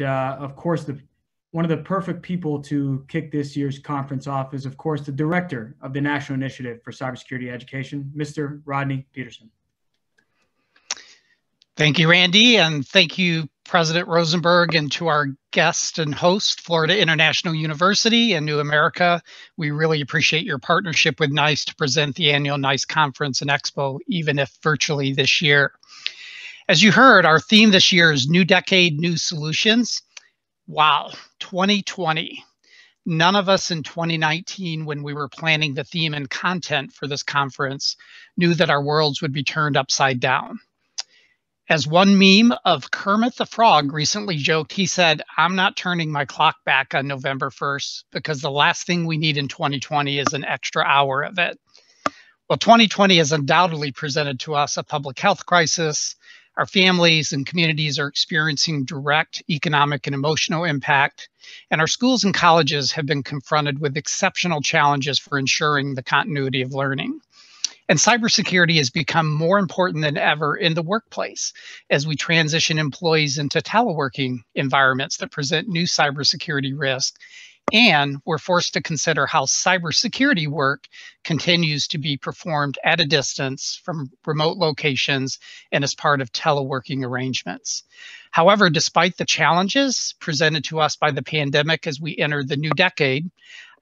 of course, one of the perfect people to kick this year's conference off is, of course, the director of the National Initiative for Cybersecurity Education, Mr. Rodney Petersen. Thank you, Randy, and thank you, President Rosenberg, and to our guest and host, Florida International University and New America. We really appreciate your partnership with NICE to present the annual NICE Conference and Expo, even if virtually this year. As you heard, our theme this year is New Decade, New Solutions. Wow, 2020. None of us in 2019, when we were planning the theme and content for this conference, knew that our worlds would be turned upside down. As one meme of Kermit the Frog recently joked, he said, "I'm not turning my clock back on November 1st because the last thing we need in 2020 is an extra hour of it." Well, 2020 has undoubtedly presented to us a public health crisis. Our families and communities are experiencing direct economic and emotional impact, and our schools and colleges have been confronted with exceptional challenges for ensuring the continuity of learning. And cybersecurity has become more important than ever in the workplace as we transition employees into teleworking environments that present new cybersecurity risks. And we're forced to consider how cybersecurity work continues to be performed at a distance from remote locations and as part of teleworking arrangements. However, despite the challenges presented to us by the pandemic as we enter the new decade,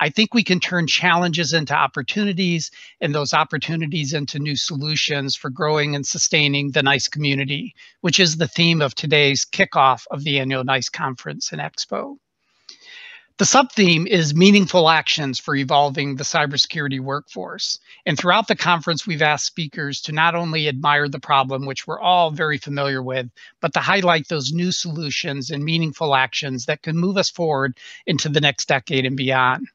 I think we can turn challenges into opportunities and those opportunities into new solutions for growing and sustaining the NICE community, which is the theme of today's kickoff of the annual NICE Conference and Expo. The sub-theme is meaningful actions for evolving the cybersecurity workforce. And throughout the conference, we've asked speakers to not only admire the problem, which we're all very familiar with, but to highlight those new solutions and meaningful actions that can move us forward into the next decade and beyond.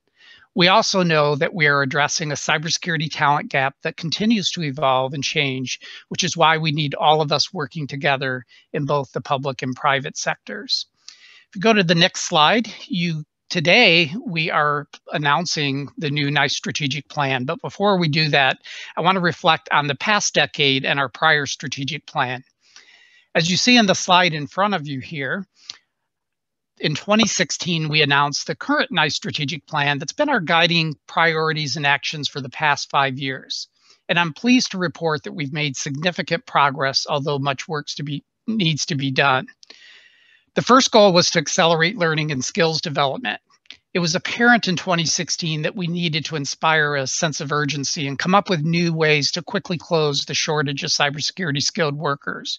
We also know that we are addressing a cybersecurity talent gap that continues to evolve and change, which is why we need all of us working together in both the public and private sectors. If you go to the next slide, today, we are announcing the new NICE strategic plan. But before we do that, I want to reflect on the past decade and our prior strategic plan. As you see in the slide in front of you here, in 2016, we announced the current NICE strategic plan that's been our guiding priorities and actions for the past 5 years. And I'm pleased to report that we've made significant progress, although much work needs to be done. The first goal was to accelerate learning and skills development. It was apparent in 2016 that we needed to inspire a sense of urgency and come up with new ways to quickly close the shortage of cybersecurity skilled workers.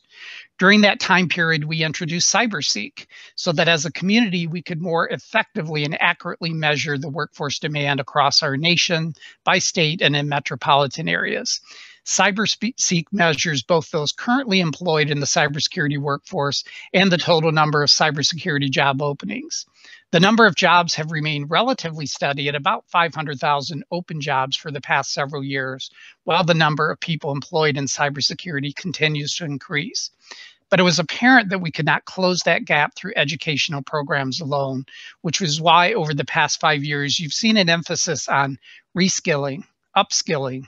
During that time period, we introduced CyberSeek so that as a community, we could more effectively and accurately measure the workforce demand across our nation, by state, and in metropolitan areas. CyberSeek measures both those currently employed in the cybersecurity workforce and the total number of cybersecurity job openings. The number of jobs have remained relatively steady at about 500,000 open jobs for the past several years, while the number of people employed in cybersecurity continues to increase. But it was apparent that we could not close that gap through educational programs alone, which was why over the past 5 years, you've seen an emphasis on reskilling, upskilling,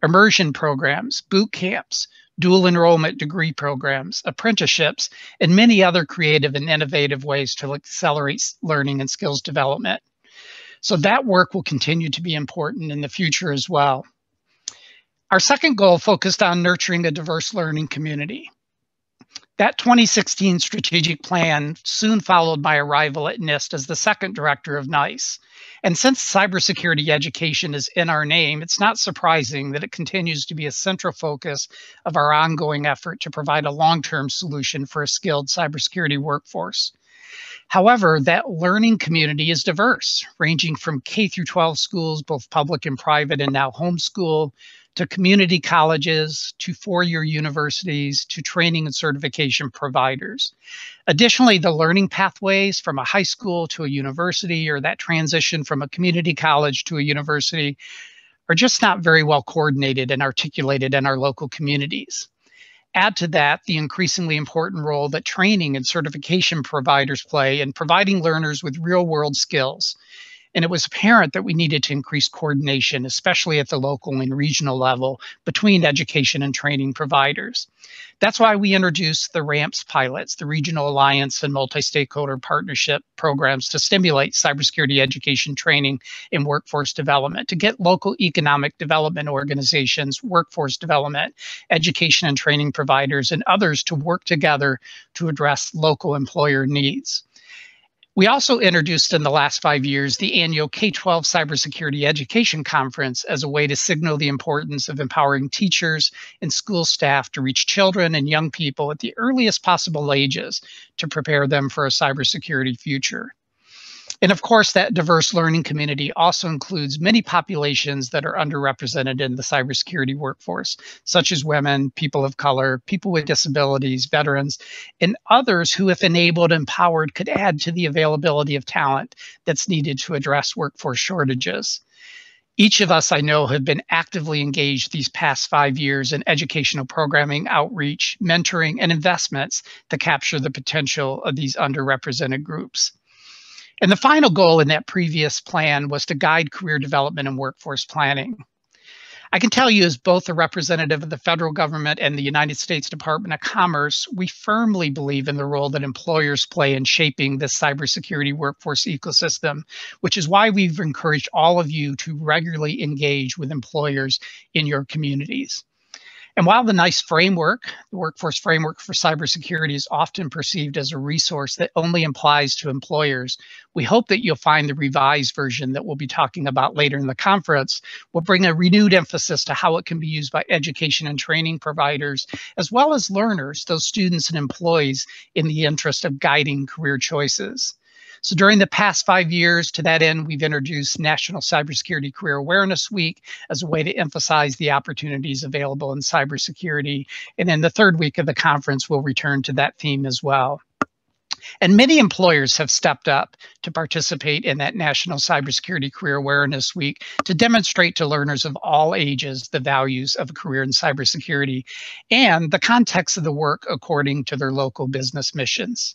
immersion programs, boot camps, dual enrollment degree programs, apprenticeships, and many other creative and innovative ways to accelerate learning and skills development. So that work will continue to be important in the future as well. Our second goal focused on nurturing a diverse learning community. That 2016 strategic plan soon followed my arrival at NIST as the second director of NICE. And since cybersecurity education is in our name, it's not surprising that it continues to be a central focus of our ongoing effort to provide a long-term solution for a skilled cybersecurity workforce. However, that learning community is diverse, ranging from K through 12 schools, both public and private, and now homeschool, to community colleges, to four-year universities, to training and certification providers. Additionally, the learning pathways from a high school to a university or that transition from a community college to a university are just not very well coordinated and articulated in our local communities. Add to that the increasingly important role that training and certification providers play in providing learners with real-world skills. And it was apparent that we needed to increase coordination, especially at the local and regional level, between education and training providers. That's why we introduced the RAMPS pilots, the Regional Alliance and Multi-Stakeholder Partnership programs, to stimulate cybersecurity education training and workforce development, to get local economic development organizations, workforce development, education and training providers, and others to work together to address local employer needs. We also introduced in the last 5 years the annual K-12 Cybersecurity Education Conference as a way to signal the importance of empowering teachers and school staff to reach children and young people at the earliest possible ages to prepare them for a cybersecurity future. And of course, that diverse learning community also includes many populations that are underrepresented in the cybersecurity workforce, such as women, people of color, people with disabilities, veterans, and others who, if enabled and empowered, could add to the availability of talent that's needed to address workforce shortages. Each of us, I know, have been actively engaged these past 5 years in educational programming, outreach, mentoring, and investments to capture the potential of these underrepresented groups. And the final goal in that previous plan was to guide career development and workforce planning. I can tell you, as both a representative of the federal government and the United States Department of Commerce, we firmly believe in the role that employers play in shaping the cybersecurity workforce ecosystem, which is why we've encouraged all of you to regularly engage with employers in your communities. And while the NICE framework, the workforce framework for cybersecurity, is often perceived as a resource that only applies to employers, we hope that you'll find the revised version that we'll be talking about later in the conference will bring a renewed emphasis to how it can be used by education and training providers, as well as learners, those students and employees, in the interest of guiding career choices. So during the past 5 years, to that end, we've introduced National Cybersecurity Career Awareness Week as a way to emphasize the opportunities available in cybersecurity. And in the third week of the conference, we'll return to that theme as well. And many employers have stepped up to participate in that National Cybersecurity Career Awareness Week to demonstrate to learners of all ages the values of a career in cybersecurity and the context of the work according to their local business missions.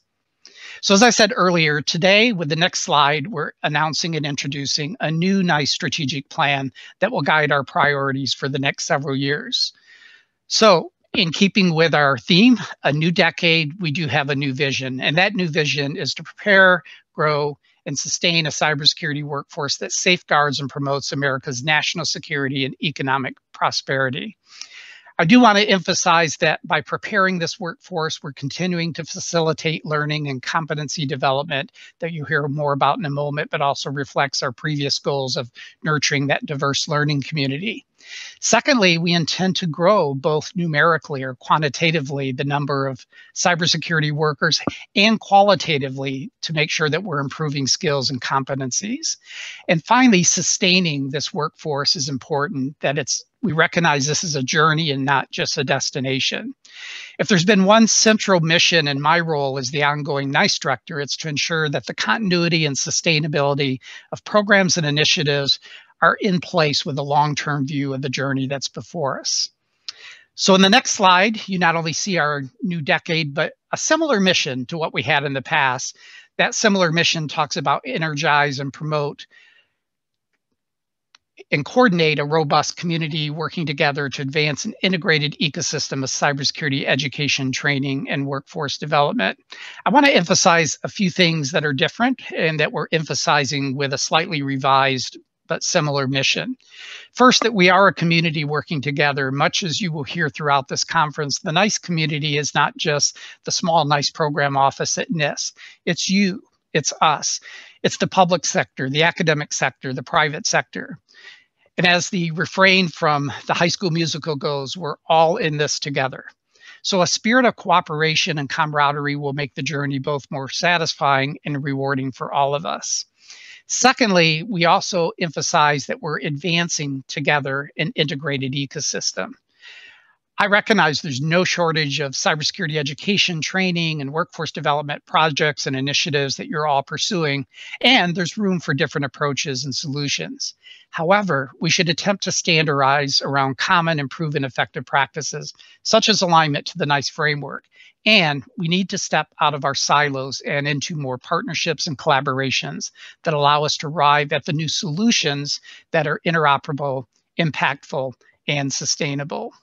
So as I said earlier, today with the next slide, we're announcing and introducing a new NICE strategic plan that will guide our priorities for the next several years. So in keeping with our theme, a new decade, we do have a new vision. And that new vision is to prepare, grow, and sustain a cybersecurity workforce that safeguards and promotes America's national security and economic prosperity. I do want to emphasize that by preparing this workforce, we're continuing to facilitate learning and competency development that you'll hear more about in a moment, but also reflects our previous goals of nurturing that diverse learning community. Secondly, we intend to grow both numerically or quantitatively the number of cybersecurity workers and qualitatively to make sure that we're improving skills and competencies. And finally, sustaining this workforce is important, that we recognize this is a journey and not just a destination. If there's been one central mission in my role as the ongoing NICE director, it's to ensure that the continuity and sustainability of programs and initiatives are in place with a long-term view of the journey that's before us. So in the next slide, you not only see our new decade, but a similar mission to what we had in the past. That similar mission talks about energize and promote and coordinate a robust community working together to advance an integrated ecosystem of cybersecurity education, training, and workforce development. I want to emphasize a few things that are different and that we're emphasizing with a slightly revised but similar mission. First, that we are a community working together. Much as you will hear throughout this conference, the NICE community is not just the small NICE program office at NIST. It's you, it's us. It's the public sector, the academic sector, the private sector. And as the refrain from the High School Musical goes, we're all in this together. So a spirit of cooperation and camaraderie will make the journey both more satisfying and rewarding for all of us. Secondly, we also emphasize that we're advancing together an integrated ecosystem. I recognize there's no shortage of cybersecurity education, training, and workforce development projects and initiatives that you're all pursuing, and there's room for different approaches and solutions. However, we should attempt to standardize around common and proven effective practices, such as alignment to the NICE framework, And we need to step out of our silos and into more partnerships and collaborations that allow us to arrive at the new solutions that are interoperable, impactful, and sustainable.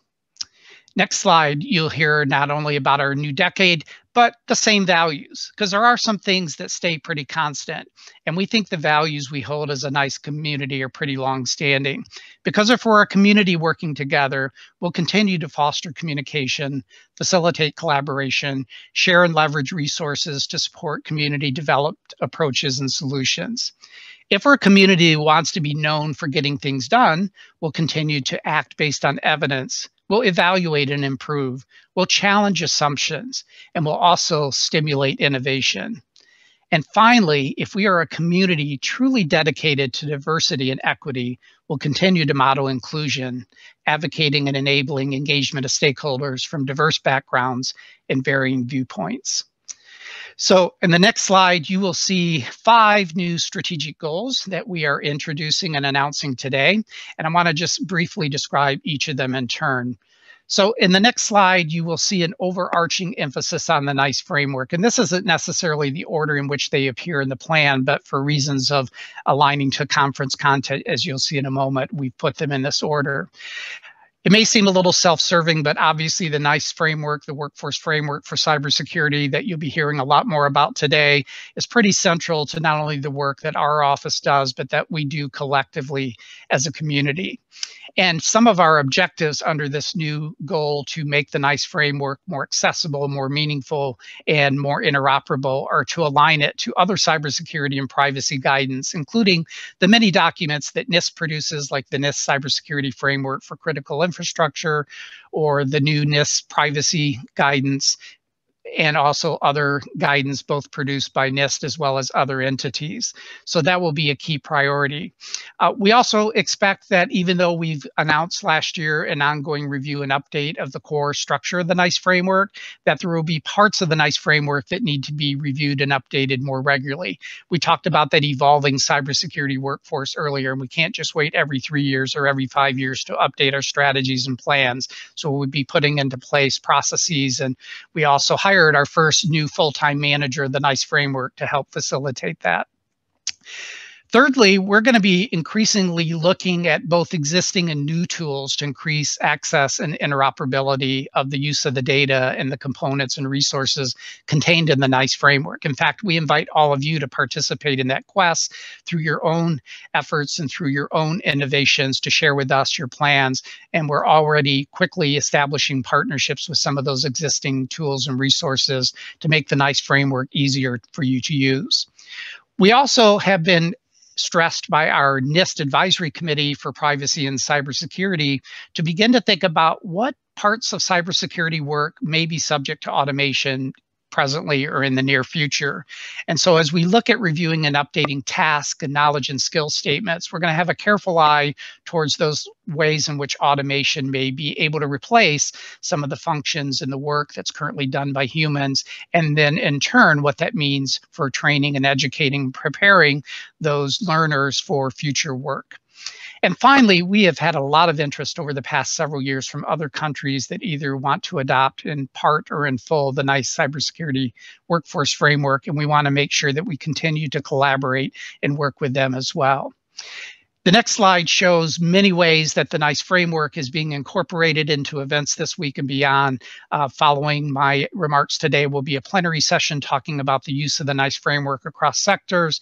Next slide, you'll hear not only about our new decade, but the same values, because there are some things that stay pretty constant. And we think the values we hold as a NICE community are pretty long-standing. Because if we're a community working together, we'll continue to foster communication, facilitate collaboration, share and leverage resources to support community-developed approaches and solutions. If our community wants to be known for getting things done, we'll continue to act based on evidence. We'll evaluate and improve. We'll challenge assumptions, and we'll also stimulate innovation. And finally, if we are a community truly dedicated to diversity and equity, we'll continue to model inclusion, advocating and enabling engagement of stakeholders from diverse backgrounds and varying viewpoints. So in the next slide, you will see 5 new strategic goals that we are introducing and announcing today. And I want to just briefly describe each of them in turn. So in the next slide, you will see an overarching emphasis on the NICE framework. And this isn't necessarily the order in which they appear in the plan, but for reasons of aligning to conference content, as you'll see in a moment, we've put them in this order. It may seem a little self-serving, but obviously the NICE framework, the workforce framework for cybersecurity that you'll be hearing a lot more about today, is pretty central to not only the work that our office does, but that we do collectively as a community. And some of our objectives under this new goal to make the NICE framework more accessible, more meaningful, and more interoperable are to align it to other cybersecurity and privacy guidance, including the many documents that NIST produces, like the NIST Cybersecurity Framework for Critical Infrastructure, or the new NIST Privacy Guidance, and also other guidance both produced by NIST as well as other entities. So that will be a key priority. We also expect that even though we've announced last year an ongoing review and update of the core structure of the NICE framework, that there will be parts of the NICE framework that need to be reviewed and updated more regularly. We talked about that evolving cybersecurity workforce earlier, and we can't just wait every 3 years or every 5 years to update our strategies and plans. So we'll be putting into place processes, and we also hired our first new full-time manager of the NICE framework to help facilitate that. Thirdly, we're going to be increasingly looking at both existing and new tools to increase access and interoperability of the use of the data and the components and resources contained in the NICE framework. In fact, we invite all of you to participate in that quest through your own efforts and through your own innovations to share with us your plans. And we're already quickly establishing partnerships with some of those existing tools and resources to make the NICE framework easier for you to use. We also have been stressed by our NIST Advisory Committee for Privacy and Cybersecurity to begin to think about what parts of cybersecurity work may be subject to automation presently or in the near future. And so as we look at reviewing and updating task and knowledge and skill statements, we're going to have a careful eye towards those ways in which automation may be able to replace some of the functions and the work that's currently done by humans. And then in turn, what that means for training and educating, preparing those learners for future work. And finally, we have had a lot of interest over the past several years from other countries that either want to adopt in part or in full the NICE cybersecurity workforce framework, and we want to make sure that we continue to collaborate and work with them as well. The next slide shows many ways that the NICE framework is being incorporated into events this week and beyond. Following my remarks today will be a plenary session talking about the use of the NICE framework across sectors.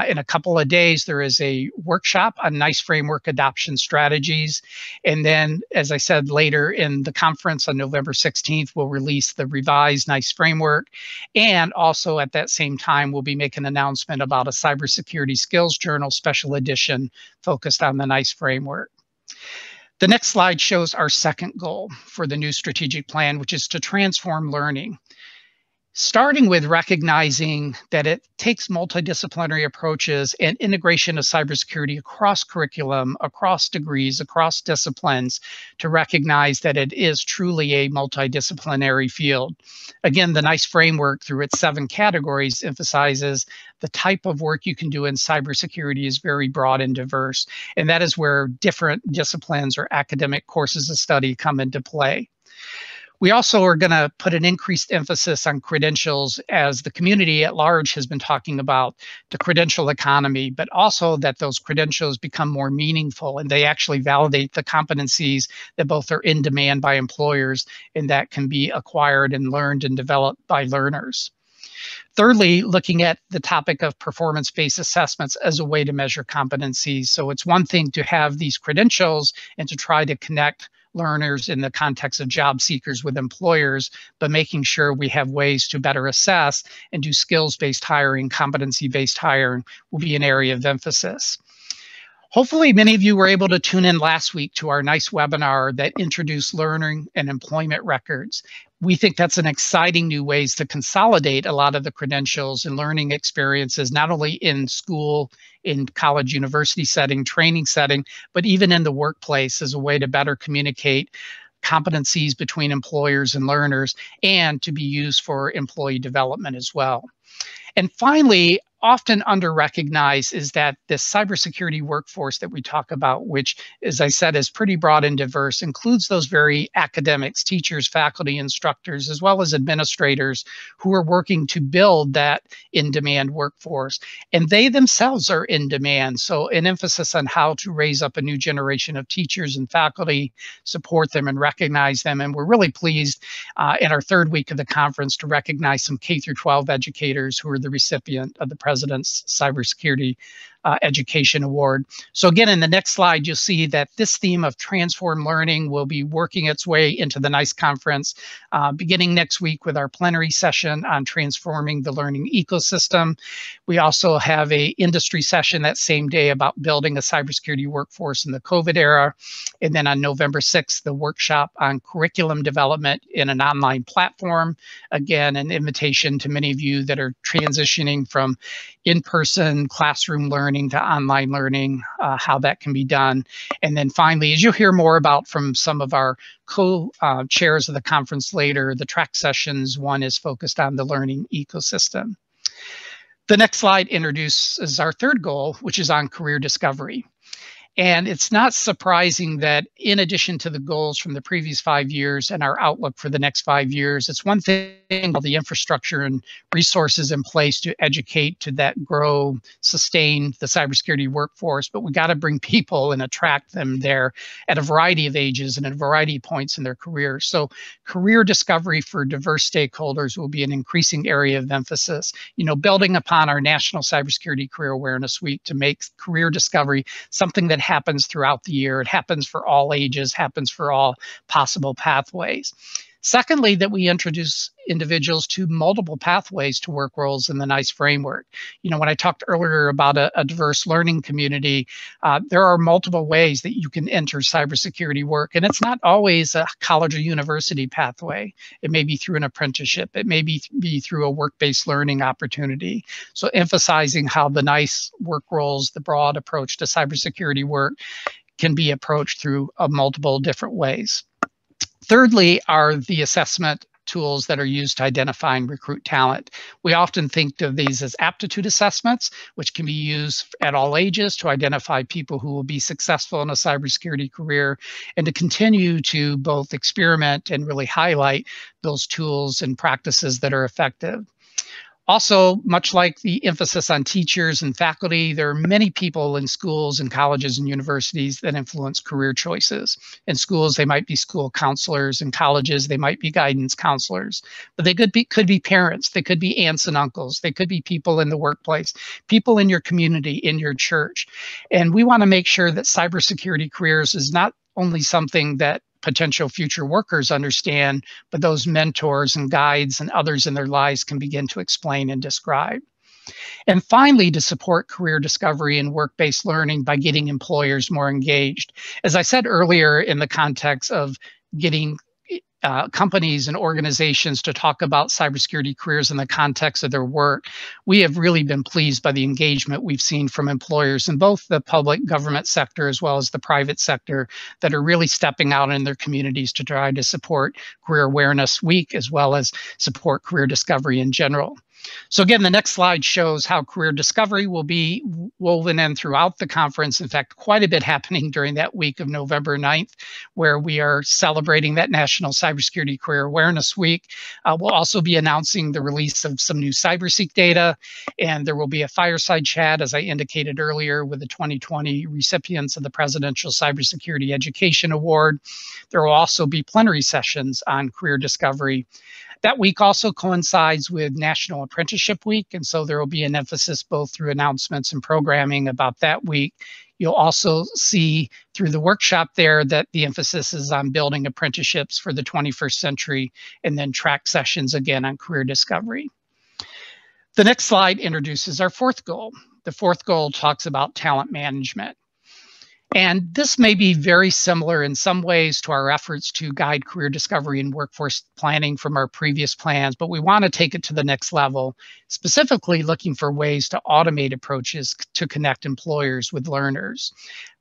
In a couple of days, there is a workshop on NICE framework adoption strategies. And then, as I said, later in the conference on November 16th, we'll release the revised NICE framework. And also at that same time, we'll be making an announcement about a cybersecurity skills journal special edition focused on the NICE framework. The next slide shows our second goal for the new strategic plan, which is to transform learning. Starting with recognizing that it takes multidisciplinary approaches and integration of cybersecurity across curriculum, across degrees, across disciplines to recognize that it is truly a multidisciplinary field. Again, the NICE framework through its 7 categories emphasizes the type of work you can do in cybersecurity is very broad and diverse. And that is where different disciplines or academic courses of study come into play. We also are going to put an increased emphasis on credentials, as the community at large has been talking about the credential economy, but also that those credentials become more meaningful and they actually validate the competencies that both are in demand by employers and that can be acquired and learned and developed by learners. Thirdly, looking at the topic of performance-based assessments as a way to measure competencies. So it's one thing to have these credentials and to try to connect learners in the context of job seekers with employers, but making sure we have ways to better assess and do skills-based hiring, competency-based hiring will be an area of emphasis. Hopefully, many of you were able to tune in last week to our nice webinar that introduced learning and employment records. We think that's an exciting new ways to consolidate a lot of the credentials and learning experiences, not only in school, in college, university setting, training setting, but even in the workplace as a way to better communicate competencies between employers and learners and to be used for employee development as well. And finally, often under-recognized is that this cybersecurity workforce that we talk about, which, as I said, is pretty broad and diverse, includes those very academics, teachers, faculty, instructors, as well as administrators who are working to build that in-demand workforce. And they themselves are in demand. So an emphasis on how to raise up a new generation of teachers and faculty, support them and recognize them. And we're really pleased in our third week of the conference to recognize some K-12 educators who are the recipient of the President's Cybersecurity Education Award. So again, in the next slide, you'll see that this theme of transform learning will be working its way into the NICE conference, beginning next week with our plenary session on transforming the learning ecosystem. We also have an industry session that same day about building a cybersecurity workforce in the COVID era. And then on November 6th, the workshop on curriculum development in an online platform. Again, an invitation to many of you that are transitioning from in-person classroom learning to online learning, how that can be done. And then finally, as you'll hear more about from some of our co-chairs of the conference later, the track sessions, one is focused on the learning ecosystem. The next slide introduces our third goal, which is on career discovery. And it's not surprising that in addition to the goals from the previous 5 years and our outlook for the next 5 years, it's one thing all the infrastructure and resources in place to educate, to that grow, sustain the cybersecurity workforce, but we got to bring people and attract them there at a variety of ages and at a variety of points in their career. So career discovery for diverse stakeholders will be an increasing area of emphasis, building upon our National Cybersecurity Career Awareness Week to make career discovery something that happens throughout the year. It happens for all ages, happens for all possible pathways. Secondly, that we introduce individuals to multiple pathways to work roles in the NICE framework. When I talked earlier about a diverse learning community, there are multiple ways that you can enter cybersecurity work. And it's not always a college or university pathway. It may be through an apprenticeship. It may be through a work-based learning opportunity. So emphasizing how the NICE work roles, the broad approach to cybersecurity work, can be approached through multiple different ways. Thirdly, are the assessment tools that are used to identify and recruit talent. We often think of these as aptitude assessments, which can be used at all ages to identify people who will be successful in a cybersecurity career and to continue to both experiment and really highlight those tools and practices that are effective. Also, much like the emphasis on teachers and faculty, there are many people in schools and colleges and universities that influence career choices. In schools, they might be school counselors. In colleges, they might be guidance counselors. But they could be parents. They could be aunts and uncles. They could be people in the workplace, people in your community, in your church. And we want to make sure that cybersecurity careers is not only something that potential future workers understand, but those mentors and guides and others in their lives can begin to explain and describe. And finally, to support career discovery and work-based learning by getting employers more engaged. As I said earlier, in the context of getting companies and organizations to talk about cybersecurity careers in the context of their work, we have really been pleased by the engagement we've seen from employers in both the public government sector as well as the private sector that are really stepping out in their communities to try to support Career Awareness Week as well as support career discovery in general. So again, the next slide shows how career discovery will be woven in throughout the conference. In fact, quite a bit happening during that week of November 9th, where we are celebrating that National Cybersecurity Career Awareness Week. We'll also be announcing the release of some new CyberSeek data, and there will be a fireside chat, as I indicated earlier, with the 2020 recipients of the Presidential Cybersecurity Education Award. There will also be plenary sessions on career discovery. That week also coincides with National Apprenticeship Week, and so there will be an emphasis both through announcements and programming about that week. You'll also see through the workshop there that the emphasis is on building apprenticeships for the 21st century, and then track sessions again on career discovery. The next slide introduces our fourth goal. The fourth goal talks about talent management. And this may be very similar in some ways to our efforts to guide career discovery and workforce planning from our previous plans, but we want to take it to the next level, specifically looking for ways to automate approaches to connect employers with learners.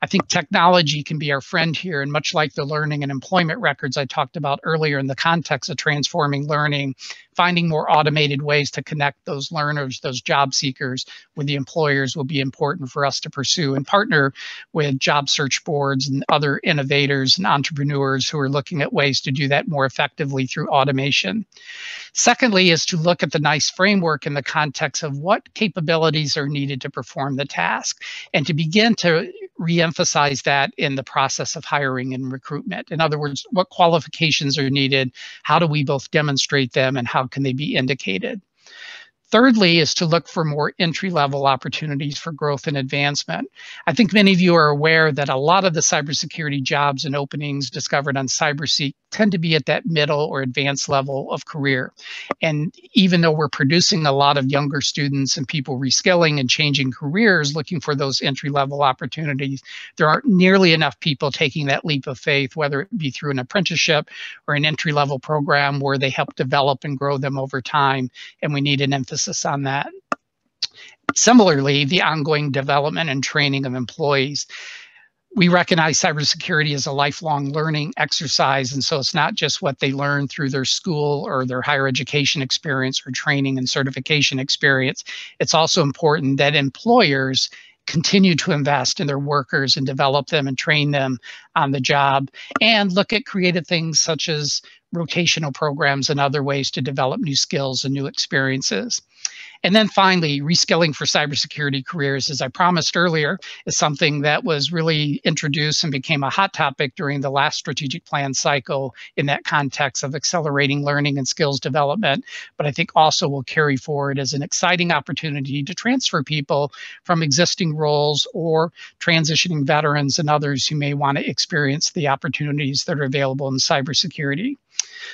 I think technology can be our friend here, and much like the learning and employment records I talked about earlier in the context of transforming learning, finding more automated ways to connect those learners, those job seekers, with the employers will be important for us to pursue and partner with job search boards and other innovators and entrepreneurs who are looking at ways to do that more effectively through automation. Secondly, is to look at the NICE framework in the context of what capabilities are needed to perform the task, and to begin to reemphasize that in the process of hiring and recruitment. In other words, what qualifications are needed, how do we both demonstrate them, and how can they be indicated? Thirdly, is to look for more entry-level opportunities for growth and advancement. I think many of you are aware that a lot of the cybersecurity jobs and openings discovered on CyberSeek tend to be at that middle or advanced level of career. And even though we're producing a lot of younger students and people reskilling and changing careers looking for those entry-level opportunities, there aren't nearly enough people taking that leap of faith, whether it be through an apprenticeship or an entry-level program where they help develop and grow them over time. And we need an emphasis on that. Similarly, the ongoing development and training of employees. We recognize cybersecurity as a lifelong learning exercise, and so it's not just what they learn through their school or their higher education experience or training and certification experience. It's also important that employers continue to invest in their workers and develop them and train them on the job, and look at creative things such as rotational programs and other ways to develop new skills and new experiences. And then finally, reskilling for cybersecurity careers, as I promised earlier, is something that was really introduced and became a hot topic during the last strategic plan cycle in that context of accelerating learning and skills development, but I think also will carry forward as an exciting opportunity to transfer people from existing roles or transitioning veterans and others who may want to experience the opportunities that are available in cybersecurity.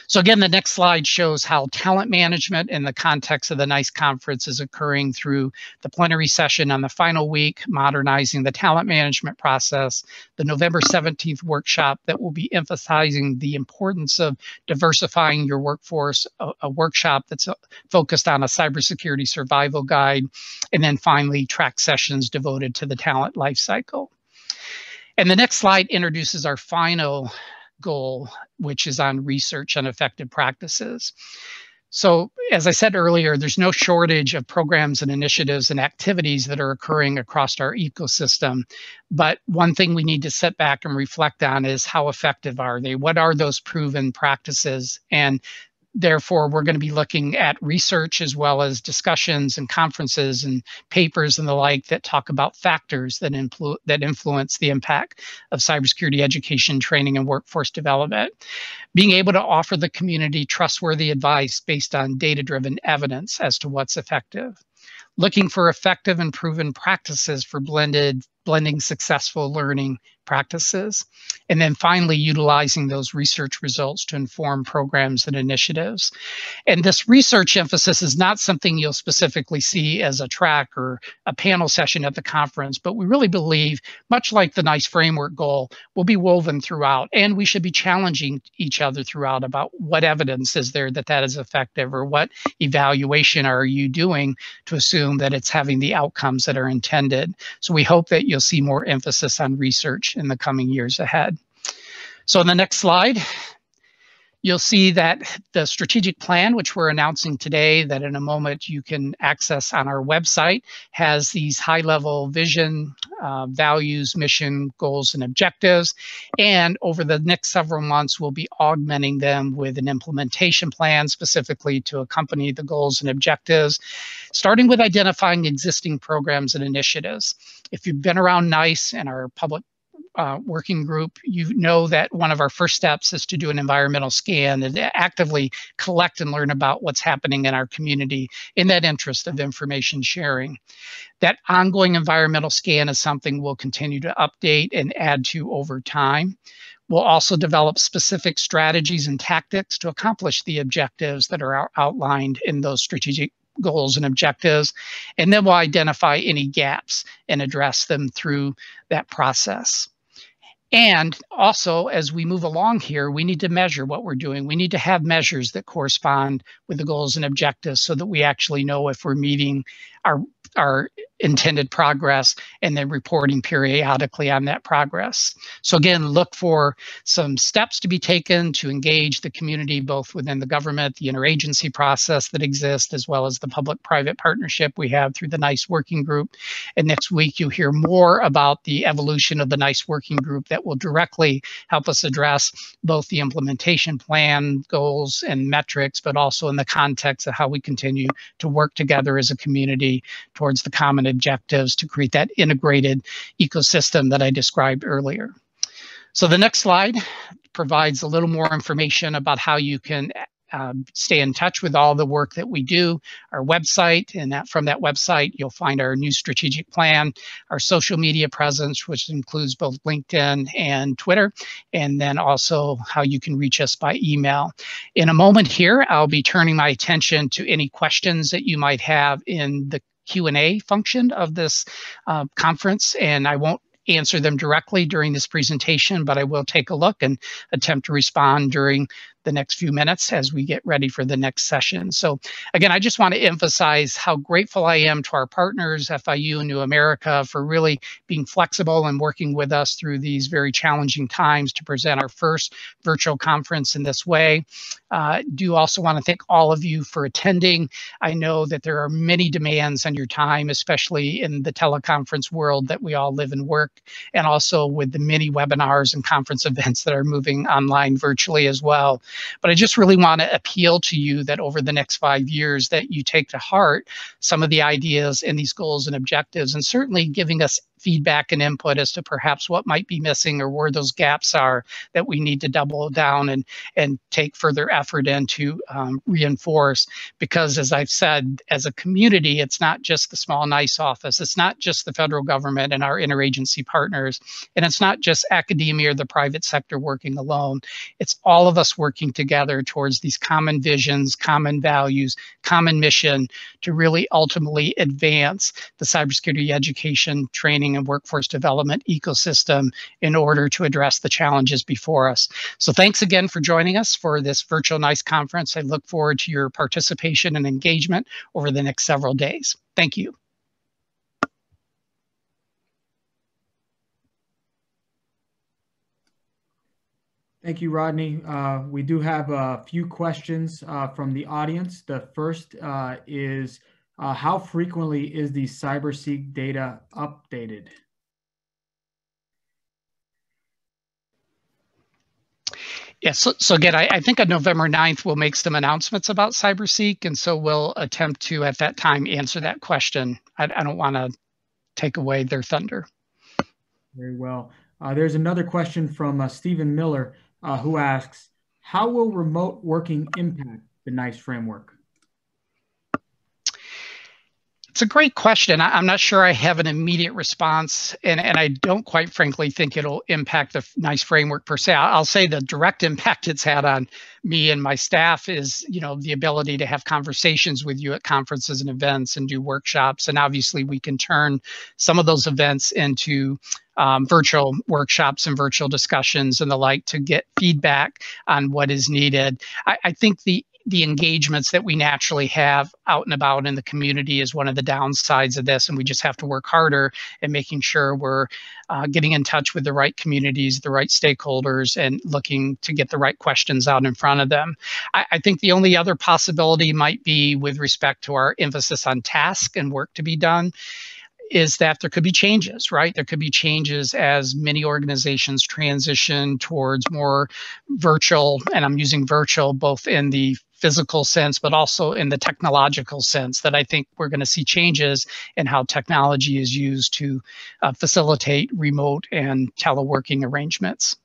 So again, the next slide shows how talent management in the context of the NICE conference is occurring through the plenary session on the final week, modernizing the talent management process, the November 17th workshop that will be emphasizing the importance of diversifying your workforce, a workshop that's focused on a cybersecurity survival guide, and then finally track sessions devoted to the talent lifecycle. And the next slide introduces our final goal, which is on research on effective practices. So as I said earlier, there's no shortage of programs and initiatives and activities that are occurring across our ecosystem. But one thing we need to sit back and reflect on is how effective are they? What are those proven practices? And therefore, we're going to be looking at research as well as discussions and conferences and papers and the like that talk about factors that influence the impact of cybersecurity education, training, and workforce development. Being able to offer the community trustworthy advice based on data-driven evidence as to what's effective. Looking for effective and proven practices for blending successful learning practices. And then finally, utilizing those research results to inform programs and initiatives. And this research emphasis is not something you'll specifically see as a track or a panel session at the conference, but we really believe, much like the NICE framework goal, will be woven throughout. And we should be challenging each other throughout about what evidence is there that that is effective, or what evaluation are you doing to assume that it's having the outcomes that are intended. So we hope that you'll see more emphasis on research in the coming years ahead. So on the next slide, You'll see that the strategic plan, which we're announcing today, that in a moment you can access on our website, has these high-level vision, values, mission, goals, and objectives. And over the next several months, we'll be augmenting them with an implementation plan specifically to accompany the goals and objectives, starting with identifying existing programs and initiatives. If you've been around NICE and our public working group, you know that one of our first steps is to do an environmental scan and actively collect and learn about what's happening in our community in that interest of information sharing. That ongoing environmental scan is something we'll continue to update and add to over time. We'll also develop specific strategies and tactics to accomplish the objectives that are outlined in those strategic goals and objectives, and then we'll identify any gaps and address them through that process. And also, as we move along here, we need to measure what we're doing. We need to have measures that correspond with the goals and objectives so that we actually know if we're meeting our intended progress and then reporting periodically on that progress. So again, look for some steps to be taken to engage the community, both within the government, the interagency process that exists, as well as the public-private partnership we have through the NICE working group. And next week, you'll hear more about the evolution of the NICE working group that will directly help us address both the implementation plan, goals, and metrics, but also in the context of how we continue to work together as a community towards the common objectives to create that integrated ecosystem that I described earlier. So the next slide provides a little more information about how you can stay in touch with all the work that we do, our website, and from that website, you'll find our new strategic plan, our social media presence, which includes both LinkedIn and Twitter, and then also how you can reach us by email. In a moment here, I'll be turning my attention to any questions that you might have in the Q&A function of this conference, and I won't answer them directly during this presentation, but I will take a look and attempt to respond during the next few minutes as we get ready for the next session. So again, I just want to emphasize how grateful I am to our partners, FIU and New America, for really being flexible and working with us through these very challenging times to present our first virtual conference in this way. Do also want to thank all of you for attending. I know that there are many demands on your time, especially in the teleconference world that we all live and work, and also with the many webinars and conference events that are moving online virtually as well. But I just really want to appeal to you that over the next 5 years that you take to heart some of the ideas and these goals and objectives, and certainly giving us feedback and input as to perhaps what might be missing or where those gaps are that we need to double down and take further effort in to reinforce. Because as I've said, as a community, it's not just the small NICE office, it's not just the federal government and our interagency partners, and it's not just academia or the private sector working alone. It's all of us working together towards these common visions, common values, common mission to really ultimately advance the cybersecurity education, training, and workforce development ecosystem in order to address the challenges before us. So thanks again for joining us for this virtual NICE conference. I look forward to your participation and engagement over the next several days. Thank you. Thank you, Rodney. We do have a few questions from the audience. The first is, how frequently is the CyberSeek data updated? Yes, so again, I think on November 9th, we'll make some announcements about CyberSeek, and so we'll attempt to, at that time, answer that question. I don't want to take away their thunder. Very well. There's another question from Stephen Miller, who asks, how will remote working impact the NICE framework? It's a great question. I'm not sure I have an immediate response, and I don't quite frankly think it'll impact the NICE framework per se. I'll say the direct impact it's had on me and my staff is, the ability to have conversations with you at conferences and events and do workshops. And obviously we can turn some of those events into virtual workshops and virtual discussions and the like to get feedback on what is needed. I think the the engagements that we naturally have out and about in the community is one of the downsides of this, and we just have to work harder at making sure we're getting in touch with the right communities, the right stakeholders, and looking to get the right questions out in front of them. I think the only other possibility might be with respect to our emphasis on task and work to be done, is that there could be changes, right? There could be changes as many organizations transition towards more virtual, and I'm using virtual both in the physical sense, but also in the technological sense, that I think we're going to see changes in how technology is used to facilitate remote and teleworking arrangements.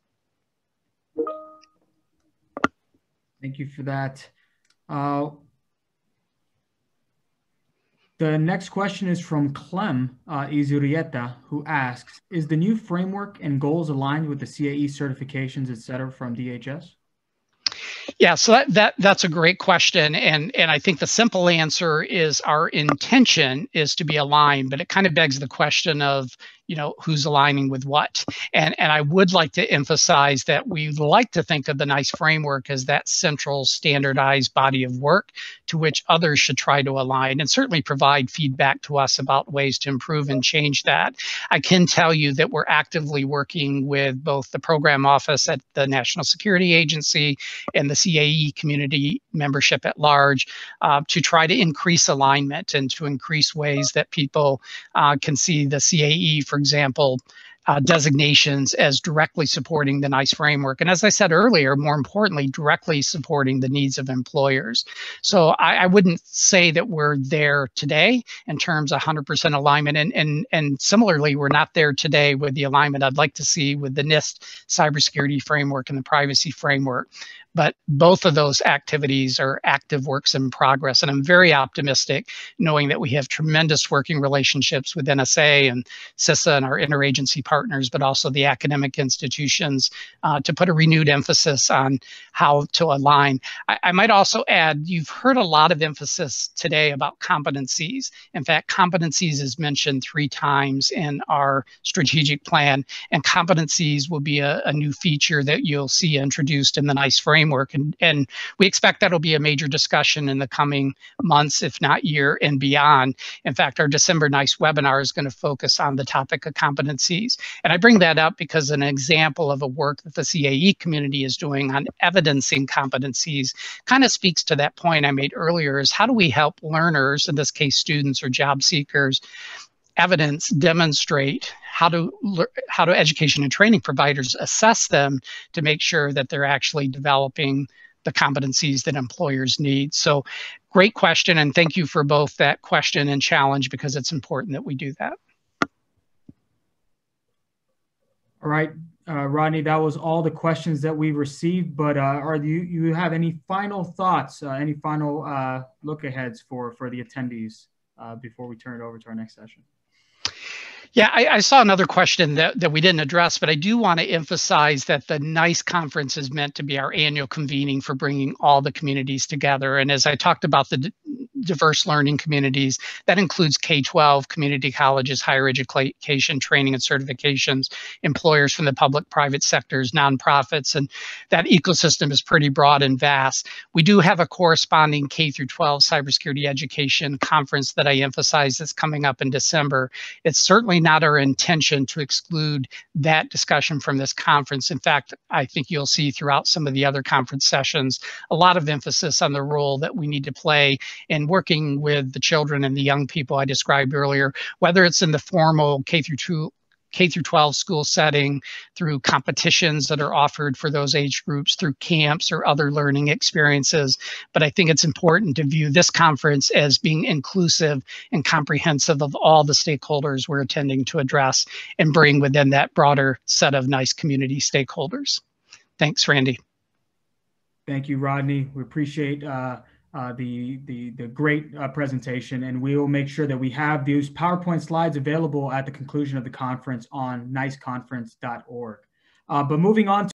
Thank you for that. The next question is from Clem Izurieta, who asks, is the new framework and goals aligned with the CAE certifications, et cetera, from DHS? Yeah, so that's a great question, and I think the simple answer is our intention is to be aligned, but it kind of begs the question of, you know, who's aligning with what. And I would like to emphasize that we like to think of the NICE framework as that central standardized body of work to which others should try to align, and certainly provide feedback to us about ways to improve and change that. I can tell you that we're actively working with both the program office at the National Security Agency and the CAE community membership at large to try to increase alignment and to increase ways that people can see the CAE, for example, designations as directly supporting the NICE framework. And as I said earlier, more importantly, directly supporting the needs of employers. So I wouldn't say that we're there today in terms of 100% alignment. And similarly, we're not there today with the alignment I'd like to see with the NIST cybersecurity framework and the privacy framework. But both of those activities are active works in progress. And I'm very optimistic knowing that we have tremendous working relationships with NSA and CISA and our interagency partners, but also the academic institutions to put a renewed emphasis on how to align. I might also add, you've heard a lot of emphasis today about competencies. In fact, competencies is mentioned 3 times in our strategic plan, and competencies will be a new feature that you'll see introduced in the NICE framework. And we expect that'll be a major discussion in the coming months, if not year and beyond. In fact, our December NICE webinar is going to focus on the topic of competencies. And I bring that up because an example of a work that the CAE community is doing on evidencing competencies kind of speaks to that point I made earlier, is how do we help learners, in this case students or job seekers, evidence, demonstrate how do education and training providers assess them to make sure that they're actually developing the competencies that employers need. So great question, and thank you for both that question and challenge, because it's important that we do that. All right, Rodney, that was all the questions that we received, but you have any final thoughts, any final look aheads for the attendees before we turn it over to our next session? Yeah, I saw another question that we didn't address, but I do want to emphasize that the NICE conference is meant to be our annual convening for bringing all the communities together. And as I talked about the diverse learning communities, that includes K-12, community colleges, higher education, training and certifications, employers from the public, private sectors, nonprofits, and that ecosystem is pretty broad and vast. We do have a corresponding K-12 cybersecurity education conference that I emphasize that's coming up in December. It's certainly not our intention to exclude that discussion from this conference. In fact, I think you'll see throughout some of the other conference sessions a lot of emphasis on the role that we need to play in working with the children and the young people I described earlier, whether it's in the formal K-12 school setting, through competitions that are offered for those age groups, through camps or other learning experiences. But I think it's important to view this conference as being inclusive and comprehensive of all the stakeholders we're attending to address and bring within that broader set of NICE community stakeholders. Thanks, Randy. Thank you, Rodney. We appreciate the great presentation, and we will make sure that we have these PowerPoint slides available at the conclusion of the conference on niceconference.org. But moving on